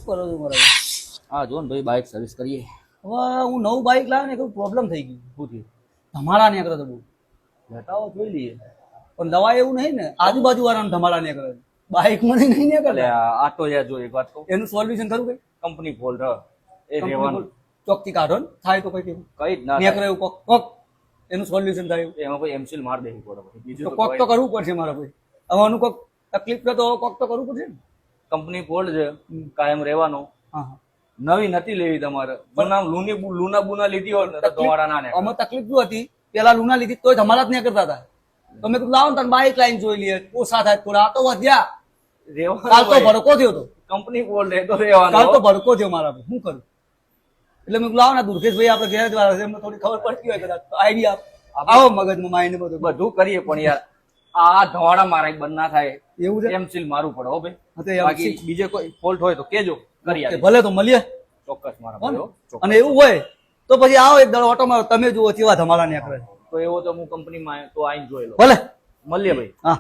કરો છો મારા? હા જો ને ભાઈ બાઇક સર્વિસ કરીએ. હવે હું નવું બાઇક લાવ્યો ને કોઈ પ્રોબ્લેમ થઈ ગયું. શું થયું? ધમાડા નીકળે તો બહુ. બતાવો જોઈ લઈએ. પણ દવા એવું નહીં ને, આજુબાજુ વાળાને ધમાડા નીકળે, બાઇક માં નહીં એટલે નીકળે. આટો યાર જો એક વાત કહું, એનું સોલ્યુશન ખરું કઈ? કંપની ફોલ્ટ એ રહેવાનું. ચોકથી કાઢો ને, થાય તો કઈ કેવું કઈ જ ના નીકળે થાય. એવું કોક કોક એનું સોલ્યુશન થાય એવું. એમાં કોઈ એમસીલ માર દેવી પડે પછી. તો બીજું કોક તો કરવું પડશે મારા ભાઈ. હવે આનું કોક તકલીફ છે તો કોક તો કરવું પડશે ને. કંપની ફોલ્ટ છે, કાયમ રહેવાનું. હા હા. નવી નથી લેવી તમારે. લૂના બુના લીધી હોય ને તો ધોવાડા ના નીકળે. આમાં તકલીફ શું હતી, પેલા લુના લીધી તોય ધમાડા જ નહીં કરતા હતા. તો મેં કીધું લાવો ને તને બાઇક લાઈન જોઈ લઈએ, ઓછા થાય થોડા. આ તો વધ્યા. કાલ તો ભડકો થયો તો. કંપની ફોલ્ટ એ તો રહેવાનું. કાલ તો ભડકો થયો મારા ભાઈ. શું કરું? એટલે મેં કીધું લાવો ને દુર્ગેશભાઈ આપણે ઘેર જ વાળા છે, એમને થોડી ખબર પડતી હોય કદાચ આઈડિયા આવો મગજમાં માઇન્ડ બધું. બધું કરીએ પણ યાર આ ધવાડા મારા બંધ ના થાય. એવું છે? એમસીલ મારવું પડે હો ભાઈ. હા તો એમ બાકી બીજે કોઈ ફોલ્ટ હોય તો કેજો, કરી કે આપીએ. ભલે તો મળીએ. ચોક્કસ મારા હો ને? ભાઈ, હો. ચોક્કસ. અને એવું હોય તો પછી આવો એક દાડો ઓટો મારો, તમે જુઓ કેવા ધમાડા નીકળે. તો એવો તો હું કંપનીમાં તો આઈને જોઈ લો. ભલે. મળીએ ભાઈ. હા.